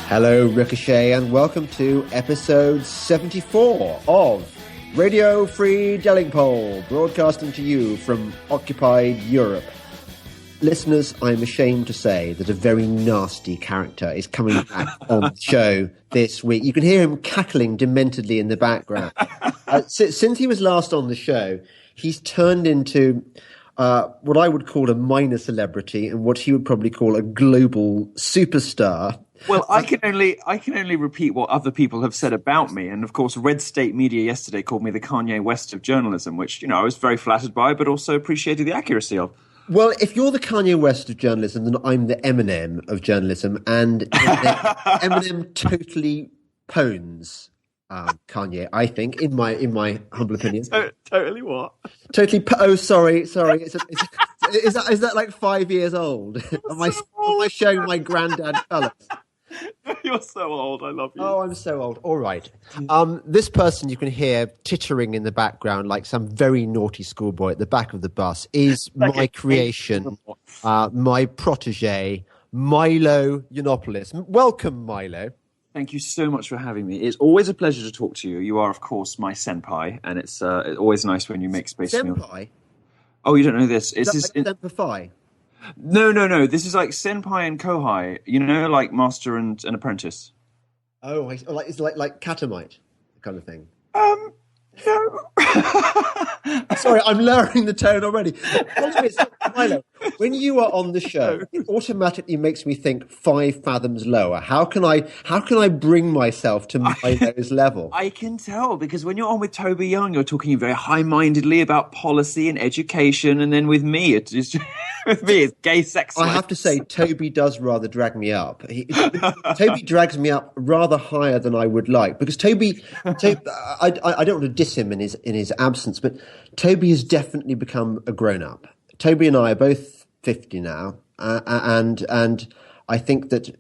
Hello, Ricochet, and welcome to episode 74 of Radio Free Delingpole, broadcasting to you from occupied Europe. Listeners, I'm ashamed to say that a very nasty character is coming back on the show this week. You can hear him cackling dementedly in the background. Since he was last on the show, he's turned into what I would call a minor celebrity and what he would probably call a global superstar. Well, I can only repeat what other people have said about me, and of course, Red State Media yesterday called me the Kanye West of journalism, which I was very flattered by, but also appreciated the accuracy of. Well, if you're the Kanye West of journalism, then I'm the Eminem of journalism, and Eminem totally pwns Kanye. I think, in my humble opinion. Totally what? Totally. Oh, sorry. Is that like 5 years old? Am I showing my granddad colours? You're so old. I love you. Oh, I'm so old. All right. This person you can hear tittering in the background like some very naughty schoolboy at the back of the bus is my creation, my protege, Milo Yiannopoulos. Welcome, Milo. Thank you so much for having me. It's always a pleasure to talk to you. You are, of course, my senpai, and it's always nice when you make space for me. Senpai? Oh, you don't know this? Is that like Semper Fi? No. This is like senpai and kohai. Like master and apprentice. Oh, it's like Catamite kind of thing. No. Sorry, I'm lowering the tone already. Milo, when you are on the show, it automatically makes me think 5 fathoms lower. How can I bring myself to Milo's level? I can tell, because when you're on with Toby Young, you're talking very high-mindedly about policy and education, and then with me, it's gay sex. I have to say, Toby does rather drag me up. Toby drags me up rather higher than I would like, because Toby I don't want to diss him in his absence, but Toby has definitely become a grown-up. Toby and I are both 50 now, and I think that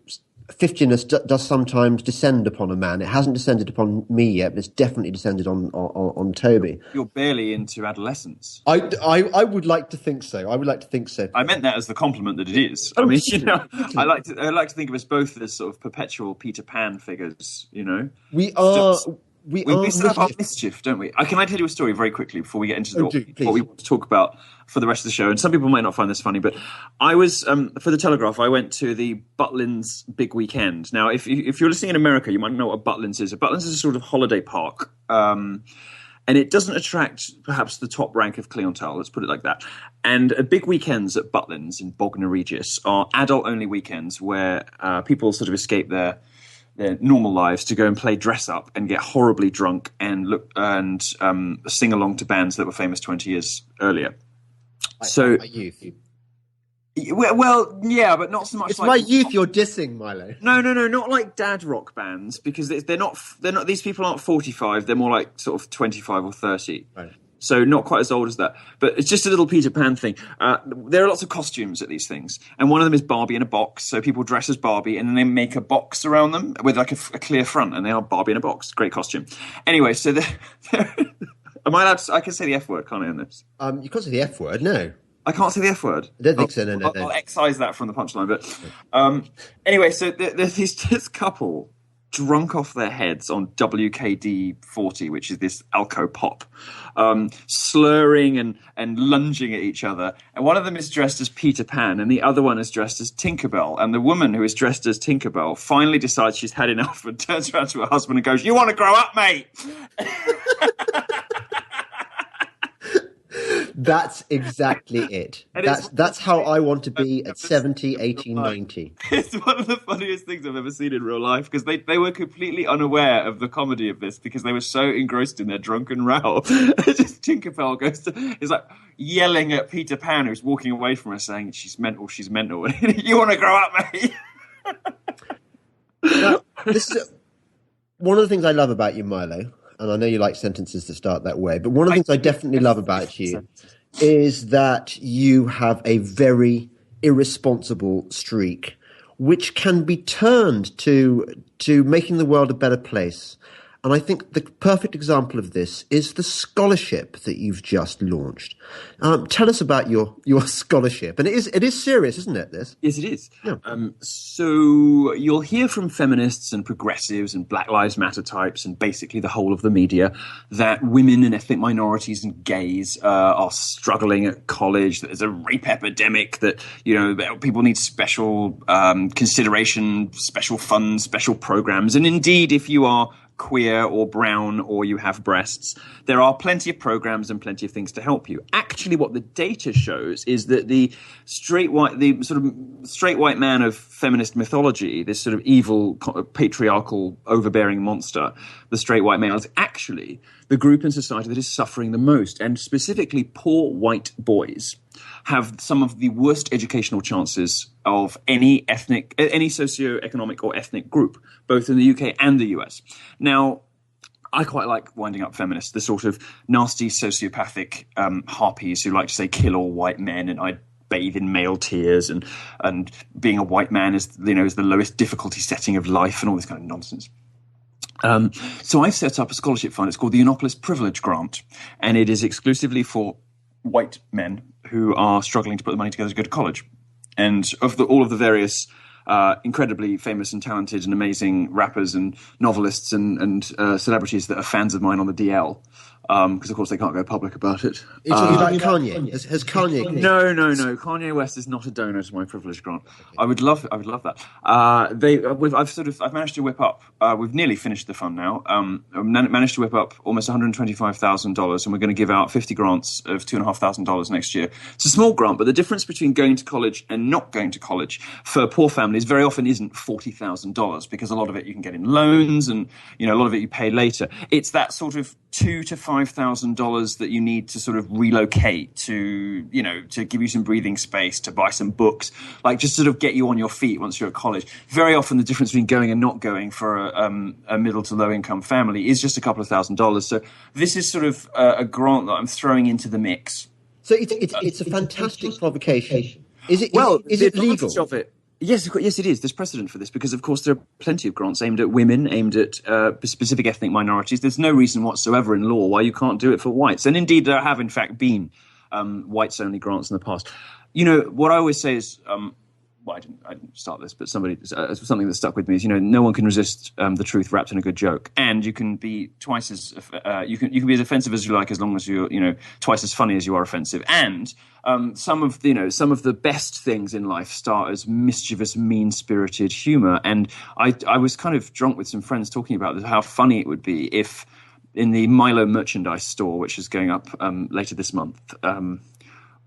50ness does sometimes descend upon a man. It hasn't descended upon me yet, but it's definitely descended on Toby. You're barely into adolescence. I would like to think so. I meant that as the compliment that it is. Oh, I mean, I like to think of us both as sort of perpetual Peter Pan figures. We are. We still have our mischief, don't we? Can I tell you a story very quickly before we get into what we want to talk about for the rest of the show? And some people might not find this funny, but I was, for the Telegraph, I went to the Butlins Big Weekend. Now, if you're listening in America, you might know what Butlins is. Butlins is a sort of holiday park, and it doesn't attract perhaps the top rank of clientele, let's put it like that. And big weekends at Butlins in Bognor Regis are adult-only weekends where people sort of escape their normal lives to go and play dress up and get horribly drunk and sing along to bands that were famous 20 years earlier. My youth. Well, yeah, but not so much. It's like my youth you're dissing, Milo. No, not like dad rock bands, because they're not. These people aren't 45. They're more like sort of 25 or 30. Right. So not quite as old as that. But it's just a little Peter Pan thing. There are lots of costumes at these things. And one of them is Barbie in a box. So people dress as Barbie and then they make a box around them with like a clear front. And they are Barbie in a box. Great costume. Anyway, so am I allowed to... I can say the F word, can't I, in this? You can't say the F word, no. I can't say the F word? I don't think so, no. I'll excise that from the punchline. But anyway, so there's this couple... drunk off their heads on WKD 40, which is this Alco pop, slurring and lunging at each other. And one of them is dressed as Peter Pan and the other one is dressed as Tinkerbell. And the woman who is dressed as Tinkerbell finally decides she's had enough and turns around to her husband and goes, "You want to grow up, mate?" That's exactly it. That's how I want to be at 70, 80, 90. It's one of the funniest things I've ever seen in real life, because they were completely unaware of the comedy of this because they were so engrossed in their drunken row. Just Tinkerbell is like yelling at Peter Pan, who's walking away from her, saying, she's mental. "You want to grow up, mate?" Now, this is one of the things I love about you, Milo. And I know you like sentences that start that way, but one of the things I definitely love about you is that you have a very irresponsible streak, which can be turned to making the world a better place. And I think the perfect example of this is the scholarship that you've just launched. Tell us about your scholarship. And it is serious, isn't it, this? Yes, it is. Yeah. So you'll hear from feminists and progressives and Black Lives Matter types and basically the whole of the media that women and ethnic minorities and gays are struggling at college, that there's a rape epidemic, that, people need special consideration, special funds, special programs. And indeed, if you are queer or brown or you have breasts, there are plenty of programs and plenty of things to help you. Actually, what the data shows is that the straight white man of feminist mythology, this sort of evil, patriarchal, overbearing monster, the straight white male, is actually the group in society that is suffering the most. And specifically, poor white boys have some of the worst educational chances of any socioeconomic or ethnic group, both in the UK and the US. Now, I quite like winding up feminists, the sort of nasty sociopathic harpies who like to say kill all white men, and I bathe in male tears, and being a white man is the lowest difficulty setting of life, and all this kind of nonsense. So I've set up a scholarship fund. It's called the Yiannopoulos Privilege Grant, and it is exclusively for white men who are struggling to put the money together to go to college. And all of the various incredibly famous and talented and amazing rappers and novelists and celebrities that are fans of mine on the DL, because of course they can't go public about it. You're talking about Kanye. Has Kanye? No. Kanye West is not a donor to my privilege grant. I would love that. I've managed to whip up. We've nearly finished the fund now. I've managed to whip up almost $125,000, and we're going to give out 50 grants of $2,500 next year. It's a small grant, but the difference between going to college and not going to college for poor families very often isn't $40,000, because a lot of it you can get in loans, and a lot of it you pay later. It's that sort of $2,000 to $5,000 that you need to sort of relocate to give you some breathing space, to buy some books, like just sort of get you on your feet once you're at college. Very often the difference between going and not going for a middle to low income family is just a couple of $1,000s. So this is sort of a grant that I'm throwing into the mix. So it's a fantastic provocation. Is it legal? Of it. Yes, it is. There's precedent for this because, of course, there are plenty of grants aimed at women, aimed at specific ethnic minorities. There's no reason whatsoever in law why you can't do it for whites. And indeed, there have, in fact, been whites-only grants in the past. What I always say is, I didn't start this, but something that stuck with me is, no one can resist the truth wrapped in a good joke. And you can be twice as you can be as offensive as you like, as long as you're twice as funny as you are offensive. And some of the best things in life start as mischievous, mean-spirited humor. And I was kind of drunk with some friends talking about how funny it would be if in the Milo merchandise store, which is going up later this month,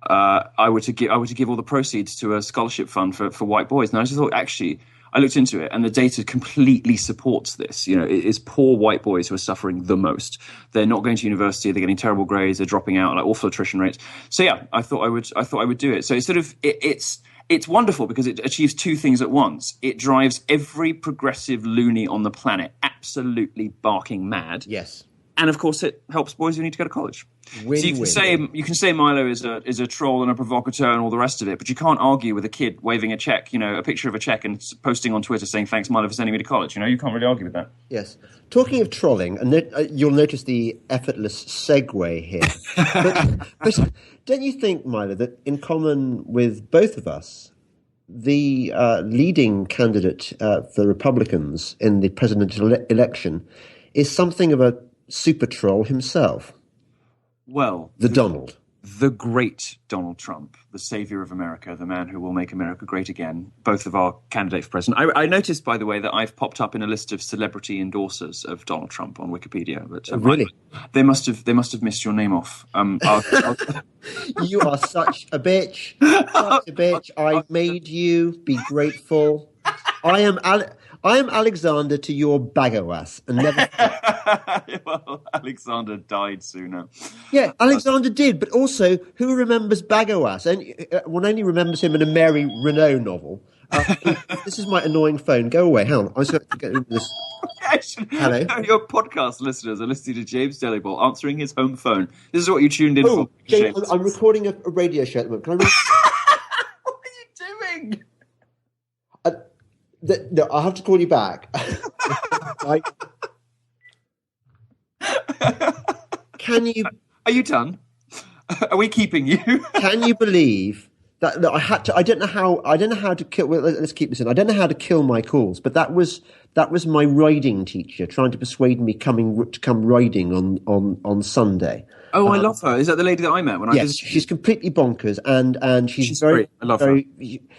I were to give all the proceeds to a scholarship fund for white boys. And I just thought, actually, I looked into it, and the data completely supports this. It is poor white boys who are suffering the most. They're not going to university. They're getting terrible grades. They're dropping out, like awful attrition rates. So yeah, I thought I would do it. So it's sort of it's wonderful because it achieves two things at once. It drives every progressive loony on the planet absolutely barking mad. Yes. And of course, it helps boys who need to go to college. Win-win. So you can say Milo is a troll and a provocateur and all the rest of it, but you can't argue with a kid waving a check, a picture of a check, and posting on Twitter saying thanks Milo for sending me to college. You can't really argue with that. Yes. Talking of trolling, and you'll notice the effortless segue here. but don't you think, Milo, that in common with both of us, the leading candidate for Republicans in the presidential election is something of a super troll himself? Well, Donald. The great Donald Trump, the savior of America, the man who will make America great again, both of our candidates for president. I noticed, by the way, that I've popped up in a list of celebrity endorsers of Donald Trump on Wikipedia. But really? They must have missed your name off. You are such a bitch. Such a bitch. I made you. Be grateful. I am Alexander to your Bagoas, and never. Well, Alexander died sooner. Yeah, Alexander did, but also, who remembers Bagoas? One only remembers him in a Mary Renault novel. This is my annoying phone. Go away. Hang on. I just have to get rid of this. Hello. Your podcast listeners are listening to James Deliball answering his home phone. This is what you tuned in for. James, I'm recording a radio show at the moment. Can I? What are you doing? No, I'll have to call you back. Can you? Are you done? Are we keeping you? Can you believe that I had to? I don't know how to kill. Well, let's keep this in. I don't know how to kill my calls, but that was my riding teacher trying to persuade me to come riding on Sunday. Oh, I love her. Is that the lady that I met when I visited? Yes, she's completely bonkers, and she's very great. I love her.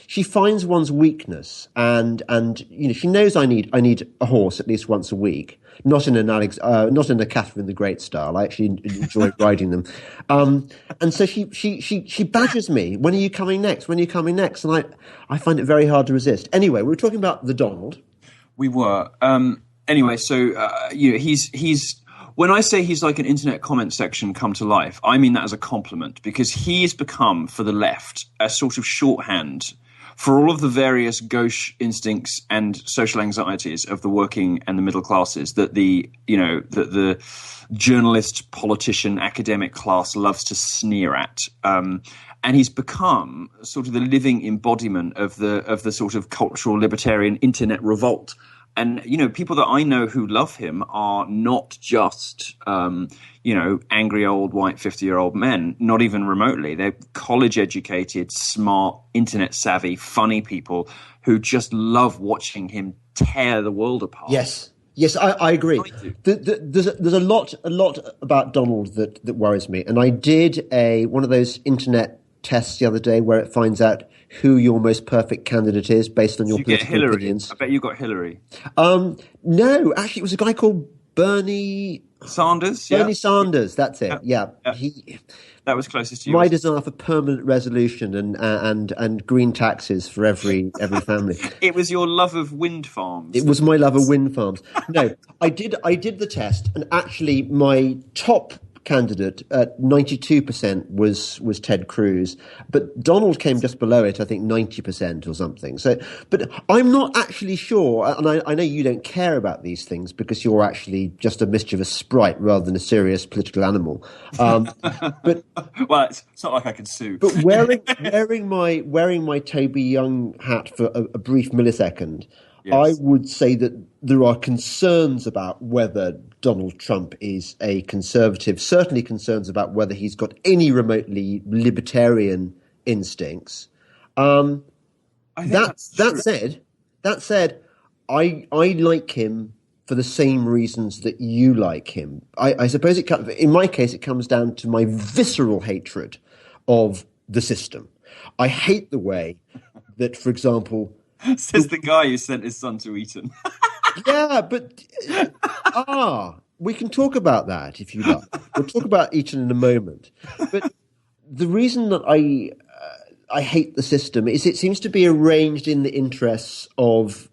She finds one's weakness, and she knows I need a horse at least once a week. Not in a Catherine the Great style. I actually enjoy riding them, and so she badgers me. When are you coming next? When are you coming next? And I find it very hard to resist. Anyway, we were talking about the Donald. We were. Anyway, so he's. When I say he's like an internet comment section come to life, I mean that as a compliment, because he's become, for the left, a sort of shorthand for all of the various gauche instincts and social anxieties of the working and the middle classes that the journalist, politician, academic class loves to sneer at. And he's become sort of the living embodiment of the sort of cultural libertarian internet revolt. And, people that I know who love him are not just, angry old white 50-year-old men, not even remotely. They're college-educated, smart, internet-savvy, funny people who just love watching him tear the world apart. Yes, I agree. There's a lot about Donald that worries me. And I did one of those internet tests the other day where it finds out who your most perfect candidate is based on your political opinions. I bet you got Hillary. No, actually, it was a guy called Bernie Sanders. Bernie Sanders. That's it. Yeah. That was closest to you. My desire for permanent resolution and green taxes for every family. It was your love of wind farms. It was my love of wind farms. No, I did the test, and actually, my top candidate at 92% was Ted Cruz, but Donald came just below it, I think 90% or something. So, but I'm not actually sure, and I know you don't care about these things because you're actually just a mischievous sprite rather than a serious political animal. But well, it's not like I can sue. But wearing my Toby Young hat for a brief millisecond, yes. I would say that there are concerns about whether Donald Trump is a conservative, certainly concerns about whether he's got any remotely libertarian instincts. That said, I like him for the same reasons that you like him. I suppose in my case, it comes down to my visceral hatred of the system. I hate the way that, for example, says the guy who sent his son to Eton. Yeah, but we can talk about that if you like. We'll talk about Eton in a moment. But the reason that I hate the system is it seems to be arranged in the interests of,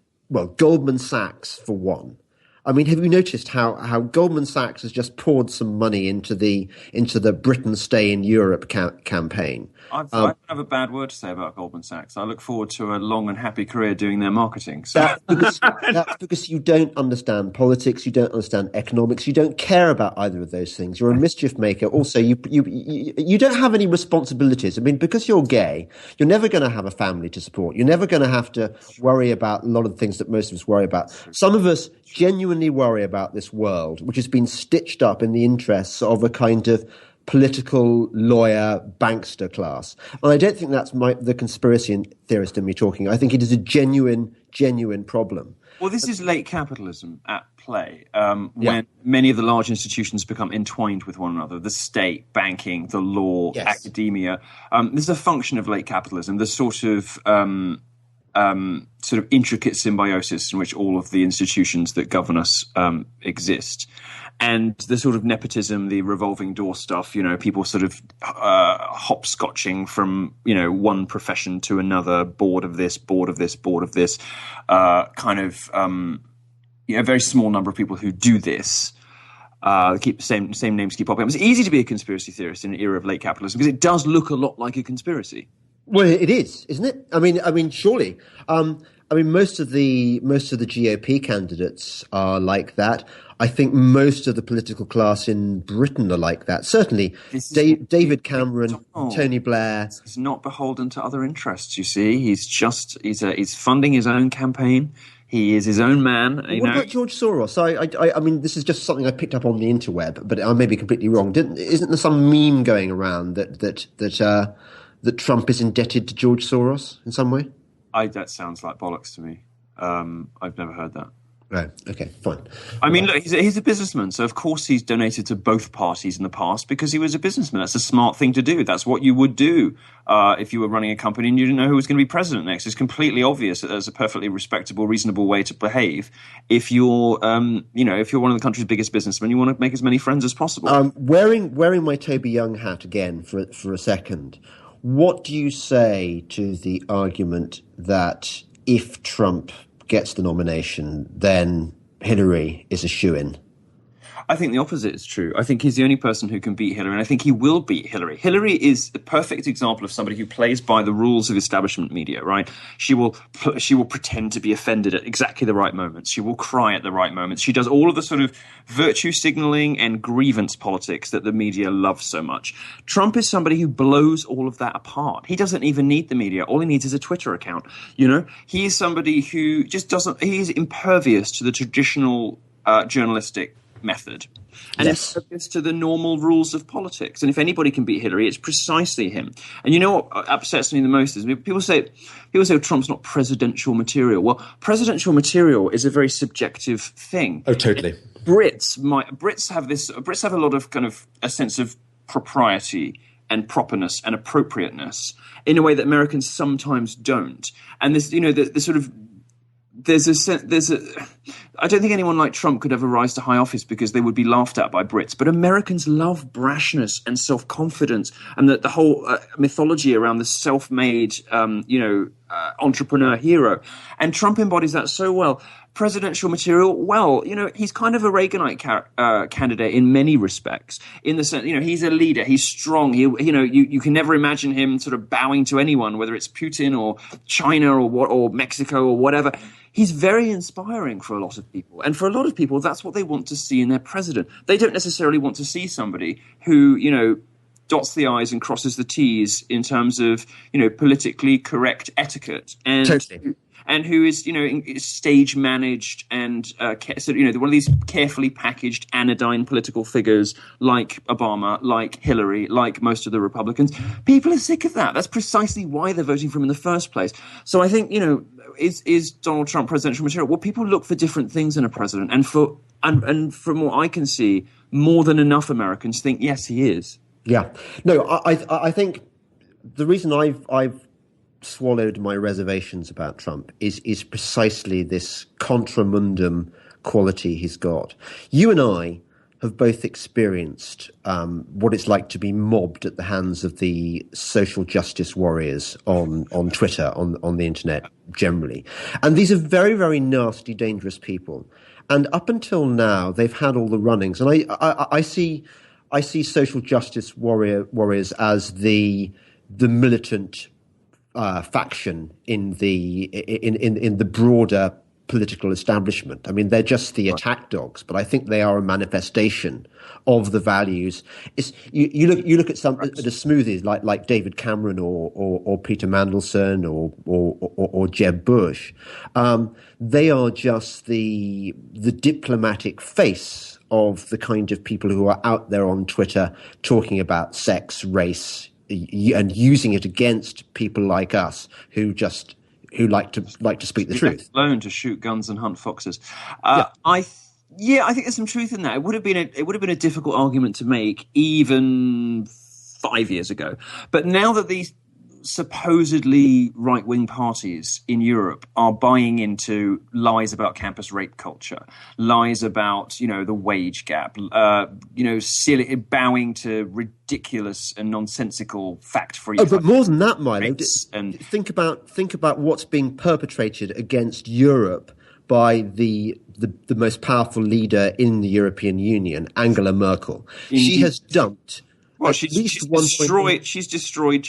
Goldman Sachs for one. I mean, have you noticed how Goldman Sachs has just poured some money into the Britain Stay in Europe campaign? I don't have a bad word to say about Goldman Sachs. I look forward to a long and happy career doing their marketing. So. That's because you don't understand politics, you don't understand economics, you don't care about either of those things. You're a mischief maker. Also, you don't have any responsibilities. I mean, because you're gay, you're never going to have a family to support. You're never going to have to worry about a lot of the things that most of us worry about. Some of us genuinely worry about this world, which has been stitched up in the interests of a kind of political lawyer bankster class. And I don't think that's the conspiracy theorist in me talking. I think it is a genuine problem. Well, this is late capitalism at play, when many of the large institutions become entwined with one another, the state, banking, the law, academia. This is a function of late capitalism, the sort of intricate symbiosis in which all of the institutions that govern us exist. And the sort of nepotism, the revolving door stuff, people sort of hopscotching from, one profession to another, board of this, a very small number of people who do this. Keep the same names keep popping up. It's easy to be a conspiracy theorist in an era of late capitalism because it does look a lot like a conspiracy. Well, it is, isn't it? I mean, surely. Most of the GOP candidates are like that. I think most of the political class in Britain are like that. Certainly, David Cameron, Tony Blair. He's not beholden to other interests. You see, he's funding his own campaign. He is his own man. What about George Soros? I mean, this is just something I picked up on the interweb, but I may be completely wrong. Isn't there some meme going around that Trump is indebted to George Soros in some way? That sounds like bollocks to me. I've never heard that. Right. Okay. Fine. I mean, look, he's a businessman, so of course he's donated to both parties in the past because he was a businessman. That's a smart thing to do. That's what you would do if you were running a company and you didn't know who was going to be president next. It's completely obvious that there's a perfectly respectable, reasonable way to behave if you're, if you're one of the country's biggest businessmen, you want to make as many friends as possible. Wearing my Toby Young hat again for a second. What do you say to the argument that if Trump gets the nomination, then Hillary is a shoo-in? I think the opposite is true. I think he's the only person who can beat Hillary, and I think he will beat Hillary. Hillary is the perfect example of somebody who plays by the rules of establishment media, right? She will pretend to be offended at exactly the right moments. She will cry at the right moments. She does all of the sort of virtue signaling and grievance politics that the media loves so much. Trump is somebody who blows all of that apart. He doesn't even need the media. All he needs is a Twitter account. He is somebody who just doesn't. He is impervious to the traditional journalistic method, and it's to the normal rules of politics. And if anybody can beat Hillary, it's precisely him. And you know what upsets me the most is people say Trump's not presidential material. Well, presidential material is a very subjective thing. Oh, totally. Brits have a lot of kind of a sense of propriety and properness and appropriateness in a way that Americans sometimes don't. And this, the sort of I don't think anyone like Trump could ever rise to high office because they would be laughed at by Brits. But Americans love brashness and self-confidence, and the whole mythology around the self-made, entrepreneur hero. And Trump embodies that so well. Presidential material, well, he's kind of a Reaganite candidate in many respects. In the sense, he's a leader, he's strong. You can never imagine him sort of bowing to anyone, whether it's Putin or China or Mexico or whatever. He's very inspiring for a lot of people. And for a lot of people, that's what they want to see in their president. They don't necessarily want to see somebody who, dots the I's and crosses the T's in terms of, politically correct etiquette. And totally. And who is, stage managed and, one of these carefully packaged anodyne political figures like Obama, like Hillary, like most of the Republicans. People are sick of that. That's precisely why they're voting for him in the first place. So I think, is Donald Trump presidential material? Well, people look for different things in a president. And from what I can see, more than enough Americans think, yes, he is. Yeah. No, I think the reason I've swallowed my reservations about Trump is precisely this contra mundum quality he's got. You and I have both experienced what it's like to be mobbed at the hands of the social justice warriors on Twitter, on the internet generally. And these are very, very nasty, dangerous people. And up until now, they've had all the runnings. And I see social justice warriors as the militant faction in the broader political establishment. I mean, they're just the attack dogs, but I think they are a manifestation of the values. You look at the smoothies like David Cameron or Peter Mandelson or Jeb Bush. They are just the diplomatic face of the kind of people who are out there on Twitter talking about sex, race, and using it against people like us who like to speak the truth. Alone to shoot guns and hunt foxes. I think there's some truth in that. It would have been a difficult argument to make even 5 years ago. But now that these supposedly right-wing parties in Europe are buying into lies about campus rape culture, lies about, the wage gap, silly, bowing to ridiculous and nonsensical fact-free. Oh, but more than that, Milo, think about what's being perpetrated against Europe by the most powerful leader in the European Union, Angela Merkel. Indeed. She has dumped. Well, she's destroyed Germany. She's destroyed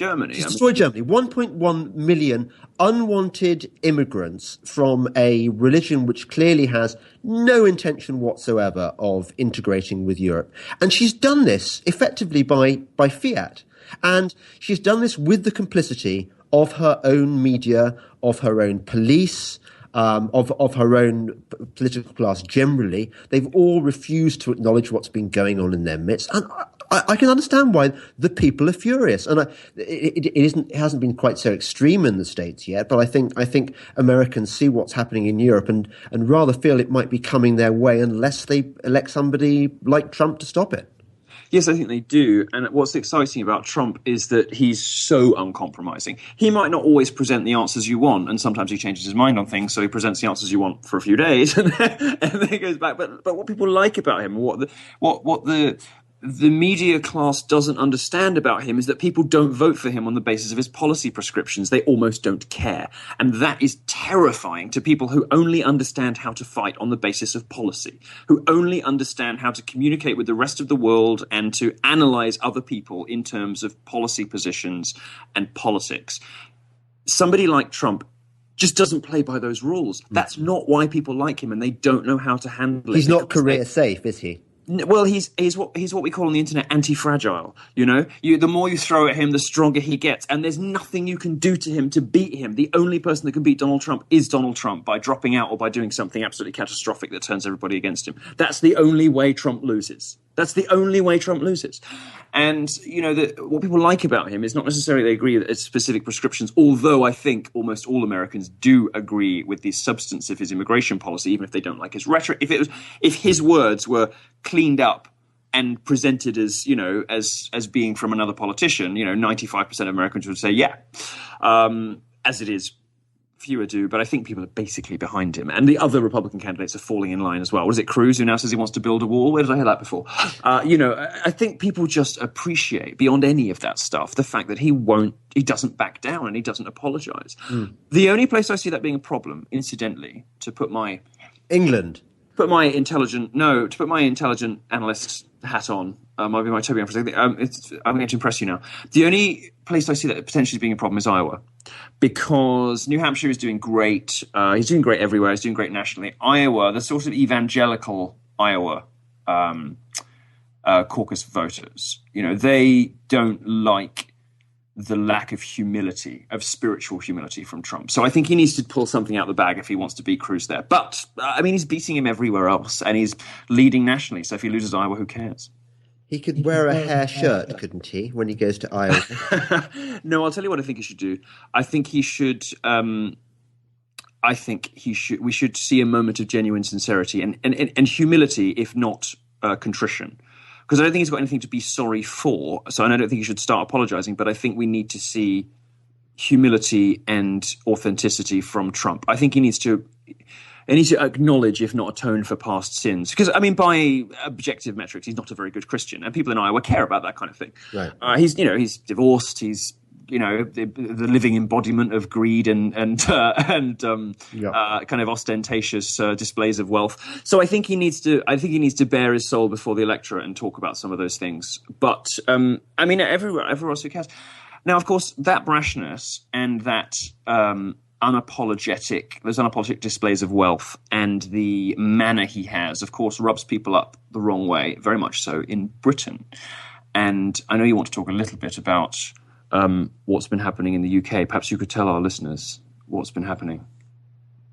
Germany. 1.1 million unwanted immigrants from a religion which clearly has no intention whatsoever of integrating with Europe. And she's done this effectively by fiat. And she's done this with the complicity of her own media, of her own police, of her own political class generally, they've all refused to acknowledge what's been going on in their midst. And I can understand why the people are furious. And it hasn't been quite so extreme in the States yet, but I think Americans see what's happening in Europe and rather feel it might be coming their way unless they elect somebody like Trump to stop it. Yes, I think they do. And what's exciting about Trump is that he's so uncompromising. He might not always present the answers you want, and sometimes he changes his mind on things, so he presents the answers you want for a few days, and then goes back. But what people like about him, what the media class doesn't understand about him is that people don't vote for him on the basis of his policy prescriptions. They almost don't care. And that is terrifying to people who only understand how to fight on the basis of policy, who only understand how to communicate with the rest of the world and to analyze other people in terms of policy positions and politics. Somebody like Trump just doesn't play by those rules. That's not why people like him, and they don't know how to handle it. He's not career safe, is he? Well, he's what we call on the internet anti-fragile. You know, the more you throw at him, the stronger he gets, and there's nothing you can do to him to beat him. The only person that can beat Donald Trump is Donald Trump by dropping out or by doing something absolutely catastrophic that turns everybody against him. That's the only way Trump loses. That's the only way Trump loses. And, you know, what people like about him is not necessarily they agree that it's specific prescriptions, although I think almost all Americans do agree with the substance of his immigration policy, even if they don't like his rhetoric. If his words were cleaned up and presented as, you know, as being from another politician, you know, 95% of Americans would say, yeah, as it is. Fewer do, but I think people are basically behind him. And the other Republican candidates are falling in line as well. What is it, Cruz, who now says he wants to build a wall? Where did I hear that before? You know, I think people just appreciate, beyond any of that stuff, the fact that he doesn't back down and he doesn't apologize. The only place I see that being a problem, incidentally, to put my intelligent analyst hat on, might be my Toby for a second. I'm going to impress you now. The only place I see that potentially being a problem is Iowa, because New Hampshire is doing great. He's doing great everywhere. He's doing great nationally. Iowa, the sort of evangelical Iowa caucus voters, you know, they don't like the lack of humility, of spiritual humility from Trump. So I think he needs to pull something out of the bag if he wants to beat Cruz there. But, I mean, he's beating him everywhere else, and he's leading nationally. So if he loses Iowa, who cares? He could wear a hair shirt, couldn't he, when he goes to Iowa? No, I'll tell you what I think he should do. I think he should. We should see a moment of genuine sincerity and humility, if not contrition. Because I don't think he's got anything to be sorry for. So I don't think he should start apologizing. But I think we need to see humility and authenticity from Trump. I think he needs to acknowledge, if not atone for past sins. Because, I mean, by objective metrics, he's not a very good Christian. And people in Iowa care about that kind of thing. Right. He's divorced. He's, you know, the living embodiment of greed and kind of ostentatious displays of wealth. So I think he needs to bare his soul before the electorate and talk about some of those things. But, I mean, everywhere else who cares. Now, of course, that brashness and that unapologetic displays of wealth and the manner he has, of course, rubs people up the wrong way, very much so in Britain. And I know you want to talk a little bit about what's been happening in the UK. Perhaps you could tell our listeners what's been happening.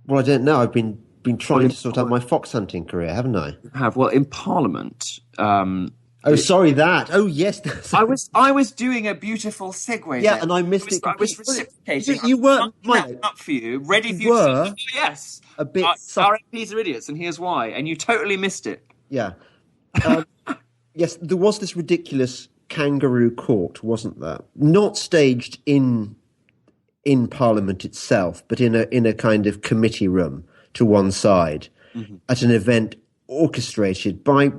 Well, I don't know. I've been trying to sort out my fox hunting career, haven't I? Well, in Parliament. Sorry, that. Oh, yes. I was doing a beautiful segue. Yeah, there. and I missed it. I was reciprocating. You weren't up for you, ready for you to see. Yes, a bit. Our MPs are idiots, and here's why. And you totally missed it. Yeah. Yes, there was this ridiculous kangaroo court, wasn't there? Not staged in Parliament itself, but in a kind of committee room to one side, at an event orchestrated by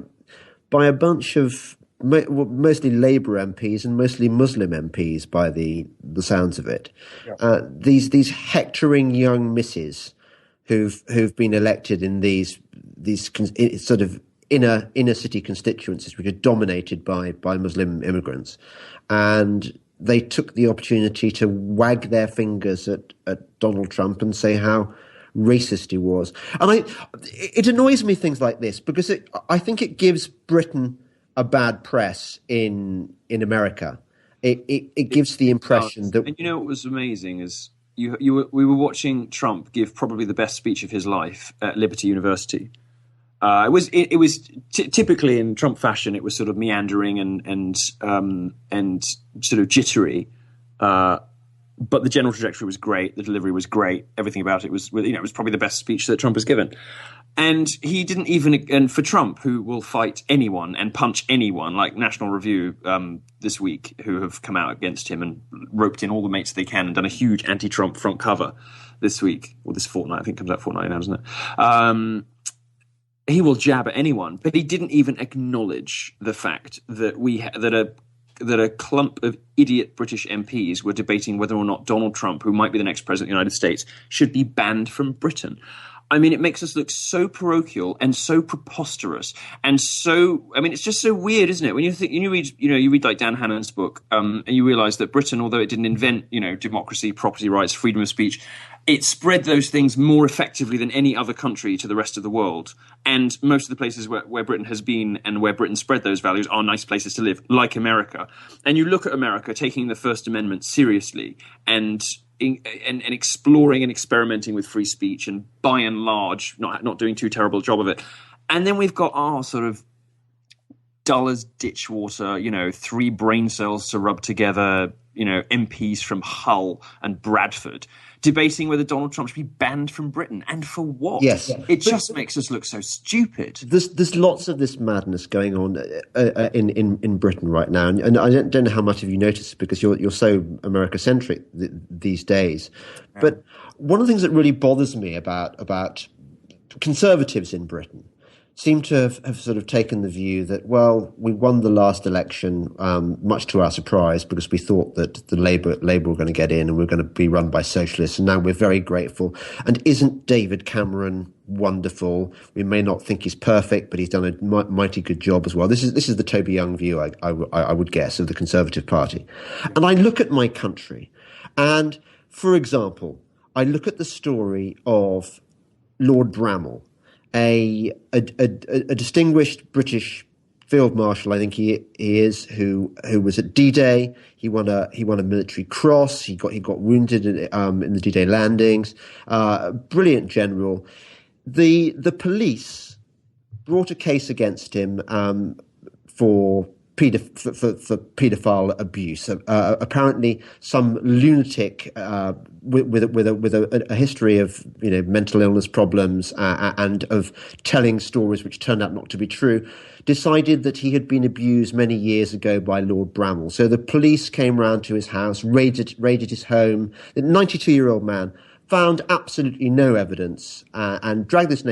a bunch of mostly Labour MPs and mostly Muslim MPs, by the sounds of it. Yeah. These hectoring young misses who've been elected in these sort of inner city constituencies, which are dominated by Muslim immigrants, and they took the opportunity to wag their fingers at Donald Trump and say how racist he was. And it annoys me, things like this, because I think it gives Britain a bad press in America. It gives the impression that... And you know what was amazing is, we were watching Trump give probably the best speech of his life at Liberty University. It was typically in Trump fashion. It was sort of meandering and sort of jittery, but the general trajectory was great. The delivery was great. Everything about it was, it was probably the best speech that Trump has given. And he didn't even, and for Trump, who will fight anyone and punch anyone, like National Review this week, who have come out against him and roped in all the mates they can and done a huge anti-Trump front cover this week, or this fortnight. I think it comes out fortnight now, doesn't it? He will jab at anyone, but he didn't even acknowledge the fact that that a clump of idiot British MPs were debating whether or not Donald Trump, who might be the next president of the United States, should be banned from Britain. I mean, it makes us look so parochial and so preposterous, and so, I mean, it's just so weird, isn't it? When you read like Dan Hannon's book, and you realise that Britain, although it didn't invent, democracy, property rights, freedom of speech, it spread those things more effectively than any other country to the rest of the world. And most of the places where Britain has been and where Britain spread those values are nice places to live, like America. And you look at America taking the First Amendment seriously and exploring and experimenting with free speech, and by and large not doing too terrible a job of it. And then we've got our sort of dull as ditch water, 3 brain cells to rub together, MPs from Hull and Bradford debating whether Donald Trump should be banned from Britain, and for what? Yes, it just makes us look so stupid. There's lots of this madness going on in Britain right now, and I don't know how much have you noticed, because you're so America-centric these days. Yeah. But one of the things that really bothers me about conservatives in Britain seem to have sort of taken the view that, well, we won the last election, much to our surprise, because we thought that the Labour were going to get in and we're going to be run by socialists, and now we're very grateful. And isn't David Cameron wonderful? We may not think he's perfect, but he's done a mighty good job as well. This is the Toby Young view, I would guess, of the Conservative Party. And I look at my country, and, for example, I look at the story of Lord Bramall, a distinguished British field marshal, I think he is, who was at D-Day. He won a military cross. He got wounded in the D-Day landings. Brilliant general. The police brought a case against him for paedophile abuse. Apparently, some lunatic with a history of mental illness problems and of telling stories which turned out not to be true, decided that he had been abused many years ago by Lord Bramall. So the police came round to his house, raided his home. The 92-year-old man found absolutely no evidence and dragged this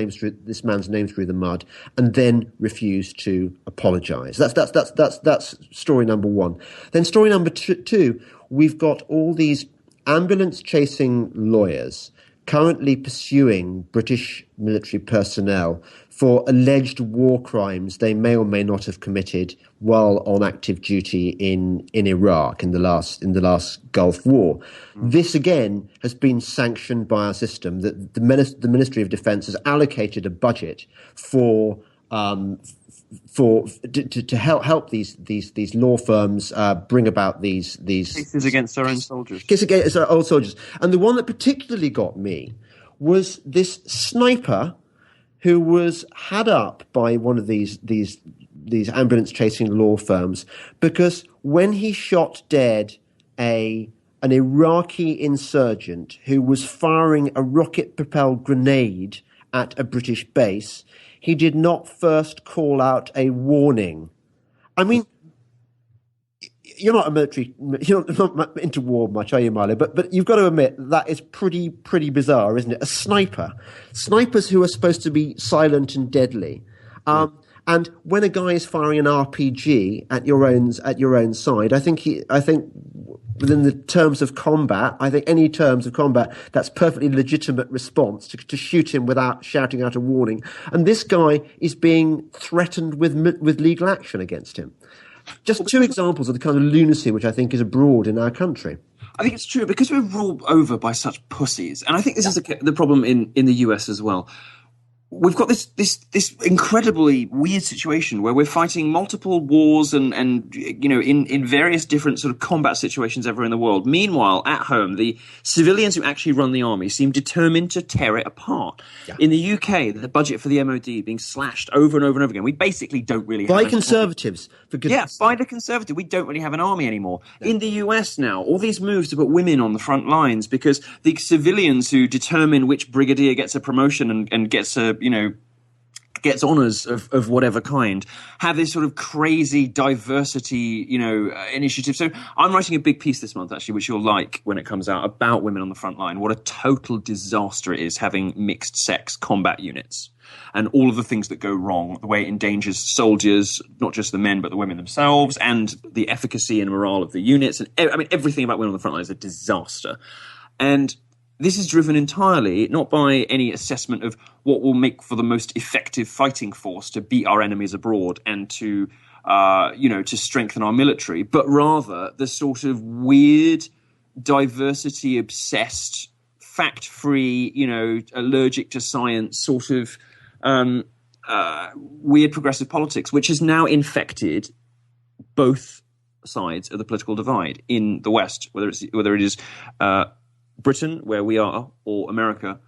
man's name through the mud, and then refused to apologise. That's story number one. Then story number two, we've got all these ambulance-chasing lawyers currently pursuing British military personnel for alleged war crimes they may or may not have committed while on active duty in Iraq in the last Gulf War. This again has been sanctioned by our system. That the Ministry of Defence has allocated a budget to help these law firms bring about these cases against our own soldiers. Cases against our old soldiers. And the one that particularly got me was this sniper who was had up by one of these ambulance chasing law firms, because when he shot dead an Iraqi insurgent who was firing a rocket-propelled grenade at a British base, he did not first call out a warning. I mean, you're not not into war much, are you, Milo? But you've got to admit that is pretty bizarre, isn't it? A snipers who are supposed to be silent and deadly. And when a guy is firing an RPG at your own side, I think within the terms of combat, I think any terms of combat, that's perfectly legitimate response to shoot him without shouting out a warning. And this guy is being threatened with legal action against him. Just two examples of the kind of lunacy which I think is abroad in our country. I think it's true because we're ruled over by such pussies. And I think this is the problem in the US as well. we've got this incredibly weird situation where we're fighting multiple wars and in various different sort of combat situations everywhere in the world. Meanwhile, at home, the civilians who actually run the army seem determined to tear it apart. Yeah. In the UK, the budget for the MOD being slashed over and over and over again. We basically don't really have by conservatives, for goodness sake. By the conservative, we don't really have an army anymore. No. In the US now, all these moves to put women on the front lines because the civilians who determine which brigadier gets a promotion and gets gets honours of whatever kind, have this sort of crazy diversity, initiative. So I'm writing a big piece this month, actually, which you'll like when it comes out, about women on the front line. What a total disaster it is having mixed-sex combat units and all of the things that go wrong, the way it endangers soldiers, not just the men, but the women themselves, and the efficacy and morale of the units. And everything about women on the front line is a disaster. And this is driven entirely not by any assessment of what will make for the most effective fighting force to beat our enemies abroad and to strengthen our military, but rather the sort of weird, diversity-obsessed, fact-free, allergic to science sort of weird progressive politics, which has now infected both sides of the political divide in the West, whether it is Britain, where we are, or America,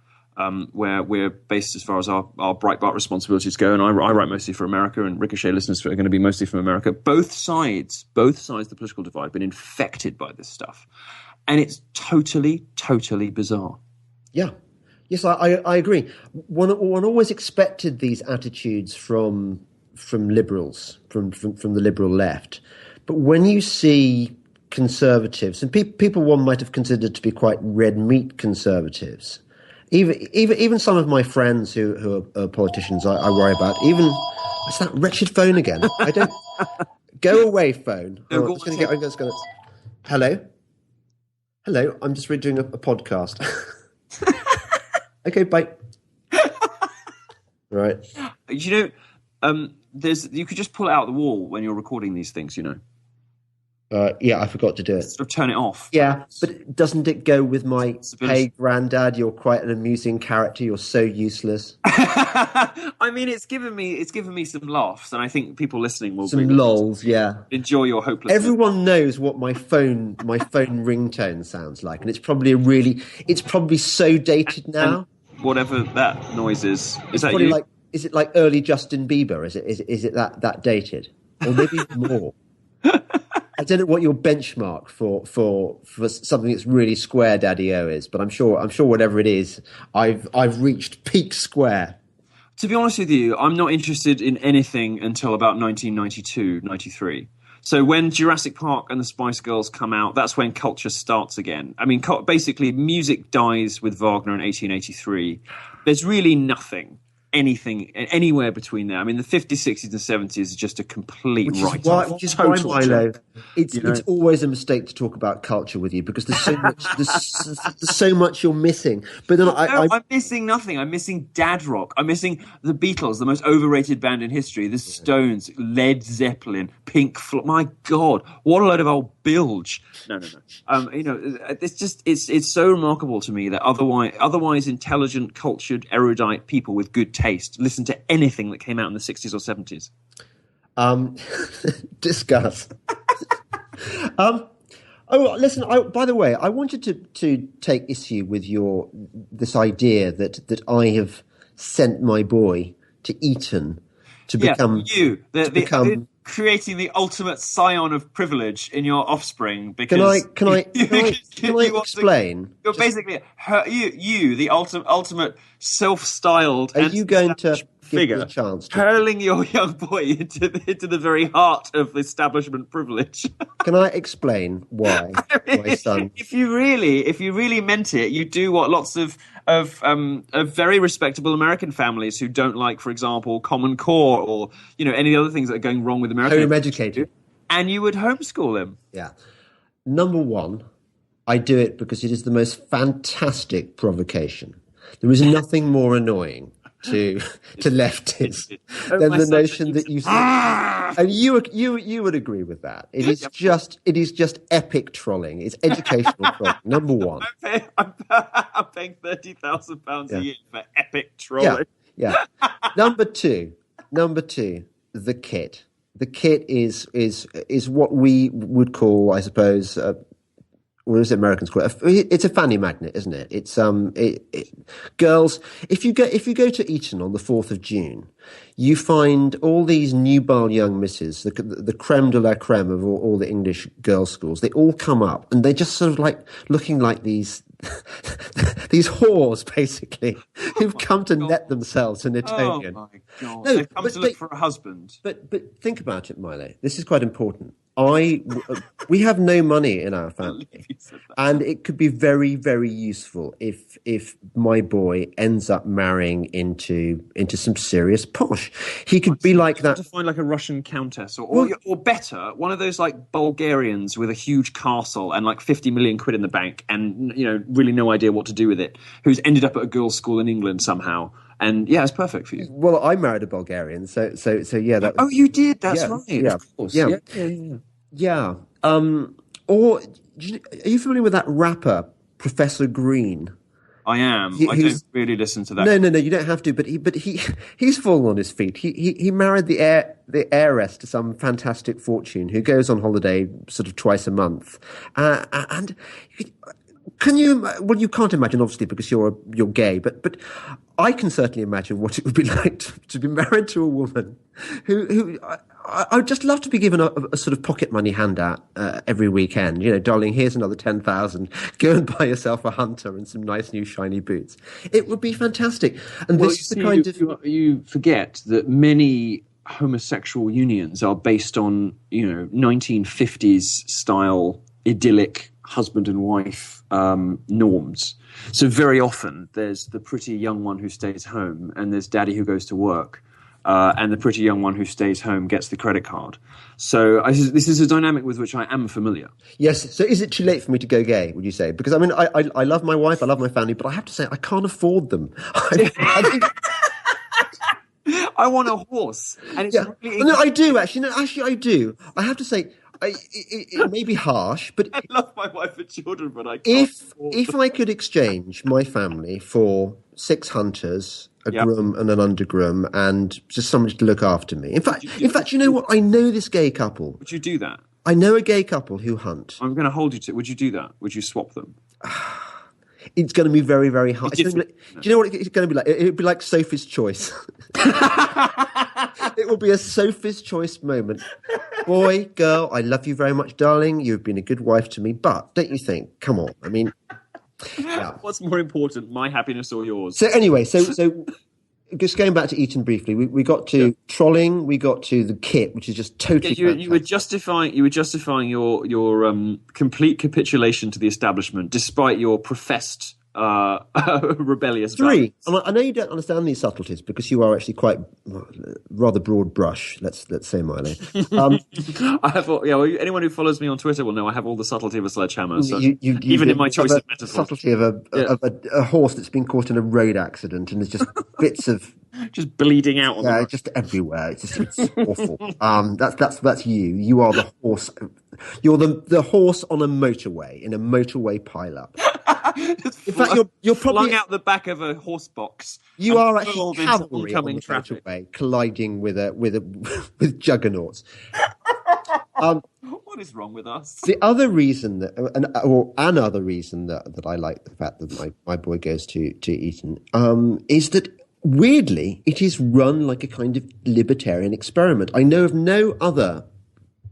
where we're based as far as our Breitbart responsibilities go. And I write mostly for America, and Ricochet listeners are going to be mostly from America. Both sides of the political divide have been infected by this stuff. And it's totally, totally bizarre. Yeah. Yes, I agree. One always expected these attitudes from liberals, from the liberal left. But when you see conservatives, and people one might have considered to be quite red meat conservatives, even some of my friends who are politicians, I worry about. Even it's that wretched phone again. I don't go away, phone. No, Hello. I'm just doing a podcast. Okay, bye. Right. You could just pull it out the wall when you're recording these things. Yeah, I forgot to do it. Sort of turn it off. Yeah, but doesn't it go with my, hey, granddad, you're quite an amusing character, you're so useless? I mean, it's given me some laughs, and I think people listening will some lols, yeah. Enjoy your hopelessness. Everyone knows what my phone ringtone sounds like, and it's probably so dated now. And whatever that noise is that probably you? Is it like early Justin Bieber? Is it that dated? Or maybe more? I don't know what your benchmark for something that's really square Daddy-O is, but I'm sure whatever it is, I've reached peak square. To be honest with you, I'm not interested in anything until about 1992, 93. So when Jurassic Park and the Spice Girls come out, that's when culture starts again. I mean, basically, music dies with Wagner in 1883. There's really anything anywhere between there. I mean, the 50s, 60s, and 70s is just a complete write-off. Which is why, Milo, it's always a mistake to talk about culture with you, because there's so much there's so much you're missing. But then I'm missing nothing. I'm missing dad rock. I'm missing the Beatles, the most overrated band in history. The Stones, Led Zeppelin, Pink Floyd. My God, what a load of old bilge. No. It's so remarkable to me that otherwise intelligent, cultured, erudite people with good taste listen to anything that came out in the 60s or 70s. Discuss. Listen. By the way, I wanted to take issue with this idea that I have sent my boy to Eton to become creating the ultimate scion of privilege in your offspring. Because can I explain? You're basically you, the ultimate self-styled. Are you going to figure give me a chance hurling your young boy into the very heart of establishment privilege? Can I explain why my son? If you really meant it, you do what lots of very respectable American families who don't like, for example, Common Core or any other things that are going wrong with America. Home educated, and you would homeschool him. Yeah. Number one, I do it because it is the most fantastic provocation. There is nothing more annoying to leftists than the notion that you and you would agree with that. It is just epic trolling. It's educational trolling. Number one, I'm paying £30,000 a year for epic trolling. Yeah. Number two, the kit. The kit is what we would call, I suppose, what does Americans call it? It's a fanny magnet, isn't it? It's girls. If you go to Eton on the 4th of June, you find all these nubile young misses, the creme de la creme of all the English girls' schools. They all come up, and they're just sort of like looking like these these whores, basically, who've come to net themselves an Etonian. Oh my God! No, they've come to look for a husband. But think about it, Milo. This is quite important. We have no money in our family, and it could be very, very useful if my boy ends up marrying into some serious posh. He could be like that. To find like a Russian countess, or better, one of those like Bulgarians with a huge castle and like 50 million quid in the bank, and really no idea what to do with it, who's ended up at a girls' school in England somehow. And yeah, it's perfect for you. Well, I married a Bulgarian, so yeah. Oh, you did? That's right. Yeah, of course. Yeah. Or are you familiar with that rapper, Professor Green? I am. I don't really listen to that. No. You don't have to. But he's fallen on his feet. He married the heiress to some fantastic fortune who goes on holiday sort of twice a month, and. Can you? Well, you can't imagine, obviously, because you're gay. But I can certainly imagine what it would be like to be married to a woman who I'd just love to be given a sort of pocket money handout every weekend. Darling, here's another 10,000. Go and buy yourself a Hunter and some nice new shiny boots. It would be fantastic. And this is the kind of you forget that many homosexual unions are based on 1950s style idyllic husband and wife norms. So very often there's the pretty young one who stays home, and there's daddy who goes to work, and the pretty young one who stays home gets the credit card. So this is a dynamic with which I am familiar. Yes. So is it too late for me to go gay, would you say? Because I mean, I love my wife, I love my family, but I have to say I can't afford them. I think I want a horse. And it's really No, I do actually. No, actually, I do. I have to say, it may be harsh, but I love my wife and children, but I can't. If I could exchange my family for 6 hunters, a groom and an undergroom, and just somebody to look after me. In fact, you know what? I know this gay couple. Would you do that? I know a gay couple who hunt. I'm going to hold you to. Would you do that? Would you swap them? It's going to be very, very hard. Do you know what it's going to be like? It would be like Sophie's Choice. It will be a Sophie's Choice moment. Boy, girl, I love you very much, darling. You've been a good wife to me. But don't you think? Come on. I mean, yeah. What's more important, my happiness or yours? So anyway, so just going back to Eton briefly, we got to trolling, we got to the kit, which is just totally fantastic. You were justifying your complete capitulation to the establishment, despite your professed rebellious 3. values. And I know you don't understand these subtleties because you are actually quite rather broad brush. Let's say, Milo. I have anyone who follows me on Twitter will know I have all the subtlety of a sledgehammer. So even in my choice of metaphors, subtlety of a horse that's been caught in a road accident and there's just bits of just bleeding out. On just everywhere. It's awful. That's you. You are the horse. You're the horse on a motorway in a motorway pileup. In fact, you're probably flung out the back of a horse box. You are actually cavalry on the motorway, colliding with juggernauts. What is wrong with us? The other reason another reason that I like the fact that my boy goes to Eton is that weirdly it is run like a kind of libertarian experiment. I know of no other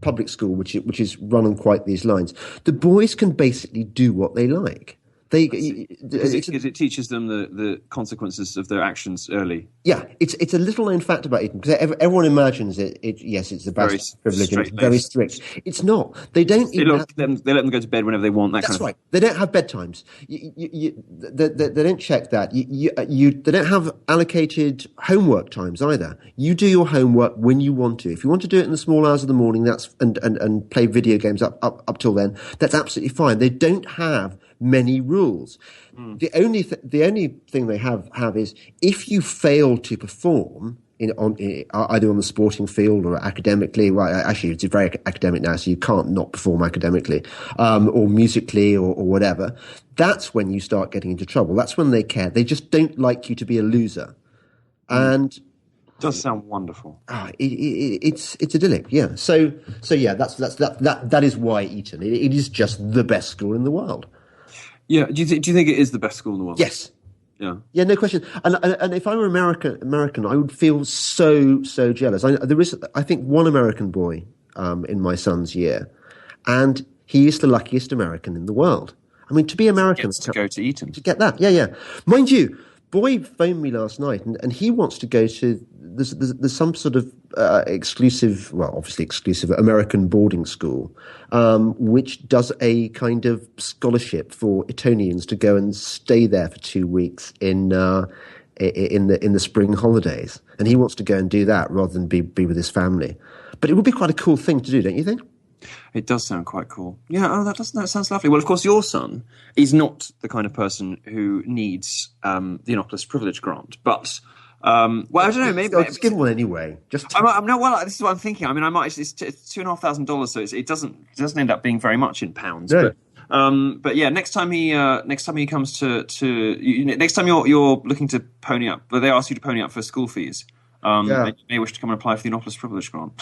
public school which is run on quite these lines. The boys can basically do what they like. Because it teaches them the consequences of their actions early. Yeah, it's a little known fact about Eton because everyone imagines it. Yes, it's the best privilege. It's very strict. It's not. They don't. They let them go to bed whenever they want. That's right. They don't have bedtimes. They don't check that. They don't have allocated homework times either. You do your homework when you want to. If you want to do it in the small hours of the morning, and play video games up till then, that's absolutely fine. They don't have many rules. The only thing they have is if you fail to perform either on the sporting field or academically. Well, actually, it's very academic now, so you can't not perform academically, or musically or whatever. That's when you start getting into trouble. That's when they care. They just don't like you to be a loser. And it does sound wonderful. It's idyllic, yeah. So yeah, that is why Eton. It is just the best school in the world. Yeah. Do you think it is the best school in the world? Yes. Yeah, no question. And if I were American, I would feel so jealous. There is, I think, one American boy in my son's year, and he is the luckiest American in the world. I mean, to be American, to go to Eton, to get that, yeah. Mind you, boy phoned me last night, and he wants to go to. There's some sort of exclusive, well, obviously exclusive American boarding school, which does a kind of scholarship for Etonians to go and stay there for 2 weeks in the spring holidays, and he wants to go and do that rather than be with his family. But it would be quite a cool thing to do, don't you think? It does sound quite cool. Yeah, that sounds lovely. Well, of course, your son is not the kind of person who needs the Innocuous Privilege Grant, but well, I don't know. Maybe I'll just give one anyway. I'm no. Well, this is what I'm thinking. I mean, I might. It's $2,500, so it doesn't end up being very much in pounds. No. But yeah, next time he comes next time you're looking to pony up, but they ask you to pony up for school fees. You may wish to come and apply for the Innocuous Privilege Grant.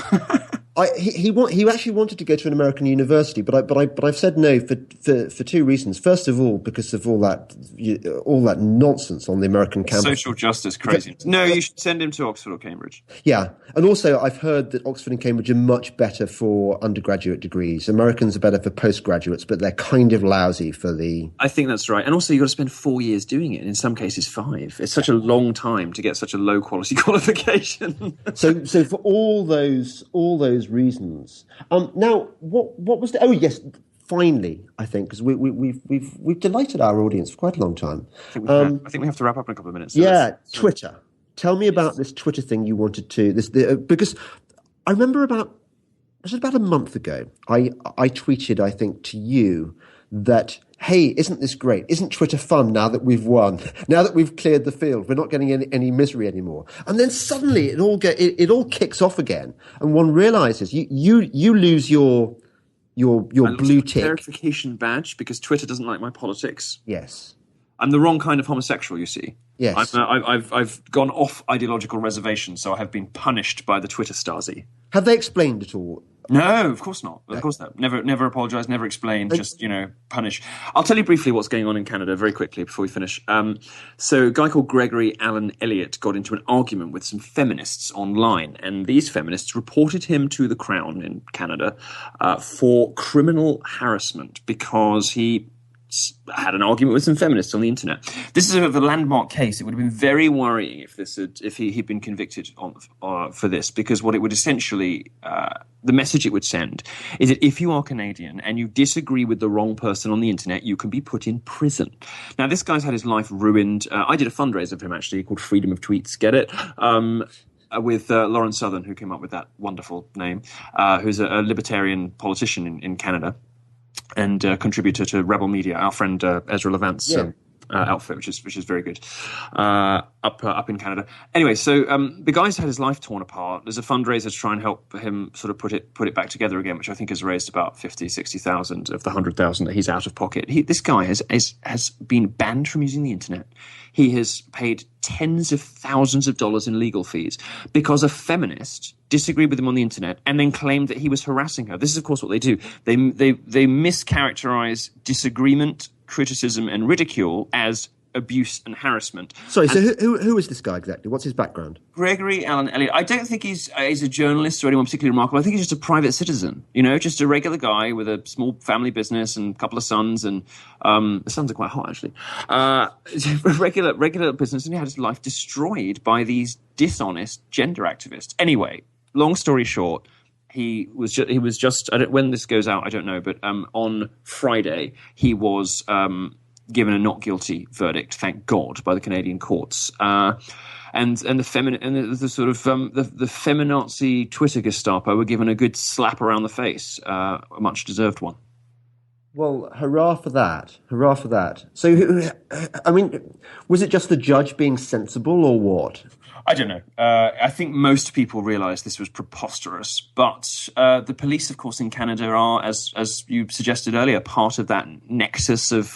He actually wanted to go to an American university, but I've said no for two reasons. First of all, because of all that nonsense on the American campus, social justice craziness. No, you should send him to Oxford or Cambridge. Yeah, and also I've heard that Oxford and Cambridge are much better for undergraduate degrees. Americans are better for postgraduates, but they're kind of lousy for the. I think that's right, and also you've got to spend 4 years doing it. In some cases, 5. It's such a long time to get such a low quality qualification. So for all those reasons. Now, what was the? Oh yes, finally, I think, because we've delighted our audience for quite a long time. I think we have to wrap up in a couple of minutes. So Twitter. Tell me about this Twitter thing you wanted to because I remember about a month ago, I tweeted, I think, to you that, hey, isn't this great? Isn't Twitter fun now that we've won? Now that we've cleared the field, we're not getting any misery anymore. And then suddenly it all kicks off again, and one realizes you lose your blue tick verification badge because Twitter doesn't like my politics. Yes. I'm the wrong kind of homosexual, you see. Yes. I've gone off ideological reservation, so I have been punished by the Twitter Stasi. Have they explained at all? No, of course not. Of course not. Never apologise, never explain, just, punish. I'll tell you briefly what's going on in Canada very quickly before we finish. So a guy called Gregory Allen Elliott got into an argument with some feminists online, and these feminists reported him to the Crown in Canada for criminal harassment because he had an argument with some feminists on the internet. This is a landmark case. It would have been very worrying if he'd been convicted for this, because what it would essentially, the message it would send is that if you are Canadian and you disagree with the wrong person on the internet, you can be put in prison. Now, this guy's had his life ruined. I did a fundraiser for him, actually, called Freedom of Tweets. Get it? With Lauren Southern, who came up with that wonderful name, who's a libertarian politician in Canada. And contributor to Rebel Media, our friend Ezra Levant's outfit, which is very good, up in Canada. Anyway, so the guy's had his life torn apart. There's a fundraiser to try and help him sort of put it back together again, which I think has raised about 60,000 of the 100,000 that he's out of pocket. This guy has been banned from using the internet. He has paid tens of thousands of dollars in legal fees because a feminist disagreed with him on the internet and then claimed that he was harassing her. This is, of course, what they do. They mischaracterize disagreement, criticism, and ridicule as abuse and harassment. Sorry, so who is this guy exactly? What's his background? Gregory Allen Elliott. I don't think he's a journalist or anyone particularly remarkable. I think he's just a private citizen, just a regular guy with a small family business and a couple of sons, and the sons are quite hot, actually. Regular business, and he had his life destroyed by these dishonest gender activists. Anyway, long story short, he was just when this goes out, I don't know, but on Friday he was given a not guilty verdict, thank God, by the Canadian courts. And the feminazi Twitter Gestapo were given a good slap around the face, a much deserved one. Well, hurrah for that! Hurrah for that! So, I mean, was it just the judge being sensible, or what? I don't know. I think most people realise this was preposterous, but the police, of course, in Canada are, as you suggested earlier, part of that nexus of